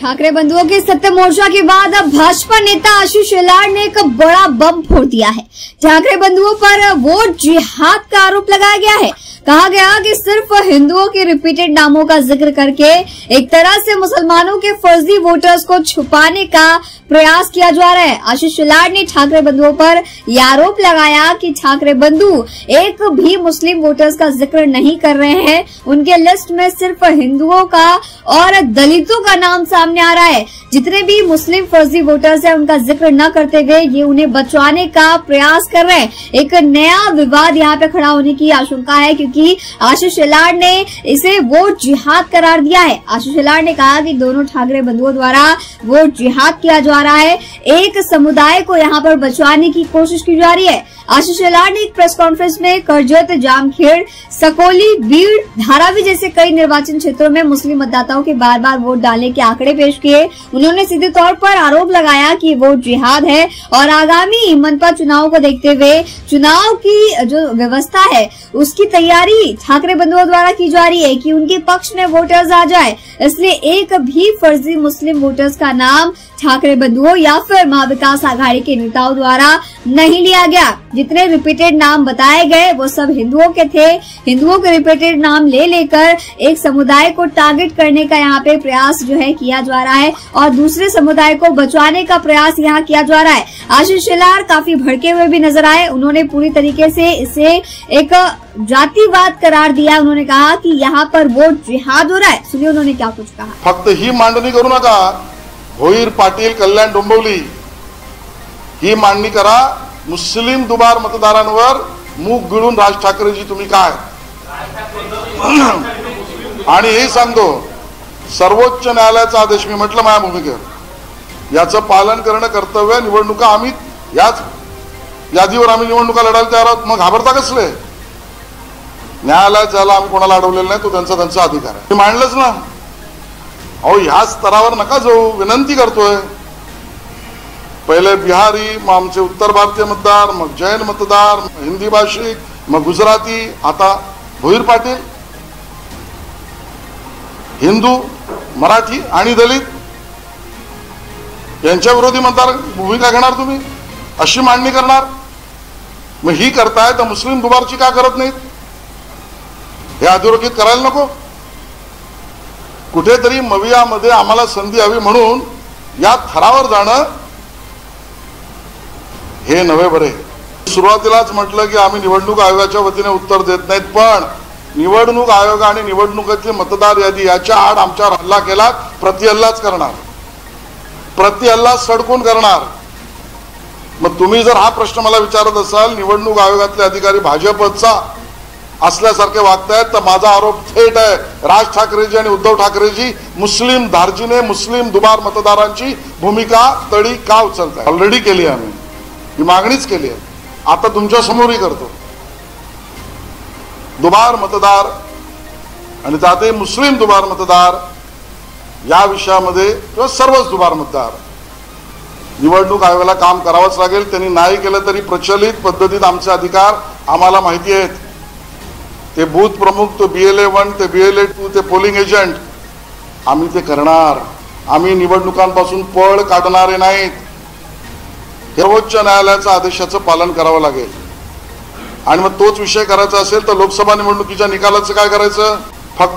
ठाकरे बंधुओं के सत्य मोर्चा के बाद अब भाजपा नेता आशीष शेलार ने एक बड़ा बम फोड़ दिया है। ठाकरे बंधुओं पर वोट जिहाद का आरोप लगाया गया है। कहा गया कि सिर्फ हिंदुओं के रिपीटेड नामों का जिक्र करके एक तरह से मुसलमानों के फर्जी वोटर्स को छुपाने का प्रयास किया जा रहा है। आशीष शेलार ने ठाकरे बंधुओं पर यह आरोप लगाया कि ठाकरे बंधु एक भी मुस्लिम वोटर्स का जिक्र नहीं कर रहे हैं। उनके लिस्ट में सिर्फ हिंदुओं का और दलितों का नाम सामने आ रहा है। जितने भी मुस्लिम फर्जी वोटर्स हैं उनका जिक्र न करते हुए ये उन्हें बचवाने का प्रयास कर रहे हैं। एक नया विवाद यहाँ पे खड़ा होने की आशंका है क्योंकि आशीष शेलार ने इसे वोट जिहाद करार दिया है। आशीष शेलार ने कहा कि दोनों ठाकरे बंधुओं द्वारा वोट जिहाद किया जा रहा है। एक समुदाय को यहाँ पर बचवाने की कोशिश की जा रही है। आशीष शेलार ने एक प्रेस कॉन्फ्रेंस में करजत, जामखेड़, सकोली, बीड़, धारावी जैसे कई निर्वाचन क्षेत्रों में मुस्लिम मतदाताओं के बार बार वोट डालने के आंकड़े पेश किए। उन्होंने सीधे तौर पर आरोप लगाया कि वोट जिहाद है और आगामी मनपा चुनाव को देखते हुए चुनाव की जो व्यवस्था है उसकी तैयारी ठाकरे बंधुओं द्वारा की जा रही है कि उनके पक्ष में वोटर्स आ जाए। इसलिए एक भी फर्जी मुस्लिम वोटर्स का नाम ठाकरे बंधुओं या फिर महाविकास आघाड़ी के नेताओं द्वारा नहीं लिया गया। जितने रिपीटेड नाम बताए गए वो सब हिंदुओं के थे। हिंदुओं के रिपीटेड नाम ले लेकर एक समुदाय को टारगेट करने का यहाँ पे प्रयास जो है किया जा रहा है और दूसरे समुदाय को बचाने का प्रयास यहाँ किया जा रहा है। आशीष शेलार काफी भड़के हुए भी नजर आए। उन्होंने पूरी तरीके से इसे एक जातिवाद करार दिया। उन्होंने कहा कि यहाँ पर वोट जिहाद हो रहा है। सुनिए उन्होंने क्या कुछ कहा। फक्त ही मांडणी करू नका, भोईर, पाटील, कल्याण, डोंबिवली ही मांडणी करा। मुस्लिम दुबार मतदारांवर मूग गिळून राज ठाकरेजी तुम्ही काय आणि हे सांगतो सर्वोच्च न्यायालयाचा आदेश मी म्हटलं माझ्या भूमिकेवर याचं पालन करणं कर्तव्य। निवडणुका आम्ही याच यादीवर आम्ही निवडणुका लढायला तयार आहोत, मग घाबरता कसले? न्यायालयात ज्याला आम्ही कोणाला अडवलेलं नाही तो त्यांचा अधिकार आहे, मांडलंच ना। अहो ह्या स्तरावर नका जाऊ, विनंती करतोय। पहिले बिहारी, मग आमचे उत्तर भारतीय मतदार, मग जैन मतदार, हिंदी भाषिक, मग गुजराती, आता भोईर, पाटील, हिंदू, मराठी आणि दलित यांच्या विरोधी मतदार भूमिका घेणार तुम्ही, अशी मांडणी करणार। मग ही करताय तर मुस्लिम दुबारची का करत नाहीत? हे अधोरेखित करायला नको? कुठेतरी मवियामध्ये आम्हाला संधी हवी म्हणून या थरावर जाणं हे नव्हे बरे। सुरुवातीलाच म्हटलं की आम्ही निवडणूक आयोगाच्या वतीने उत्तर देत नाहीत, पण निवडणूक आयोग आणि निवडणुकीतली मतदार यादी याच्या आड आमच्यावर हल्ला केला, प्रतिहल्लाच करणार, प्रतिहल्ला सडकून करणार। मग तुम्ही जर हा प्रश्न मला विचारत असाल निवडणूक आयोगातले अधिकारी भाजपचा असल्यासारखे वागतायत तर माझा आरोप थेट आहे, राज ठाकरेजी आणि उद्धव ठाकरेजी मुस्लिम धार्जिणे, मुस्लिम दुबार मतदारांची भूमिका तळी का उचलताय? ऑलरेडी केली आम्ही, ही मागणीच केली आहे, आता तुमच्या समोरही करतो। दुबार मतदार आणि त्यातही मुस्लिम दुबार मतदार या विषयामध्ये किंवा सर्वच दुबार मतदार निवडणूक आयोगाला काम करावंच लागेल। त्यांनी नाही केलं तरी प्रचलित पद्धतीत आमचे अधिकार आम्हाला माहिती आहेत। ते बूथ प्रमुख, तो BLA 1 ते BLA 2 ते पोलिंग एजंट आम्ही ते करणार। आम्ही निवडणुकांपासून पळ काढणारे नाहीत। सर्वोच्च न्यायालयाच्या आदेशाचं पालन करावं लागेल आणि मग तोच विषय करायचा असेल तर लोकसभा निवडणुकीच्या निकालाचं काय करायचं? फक्त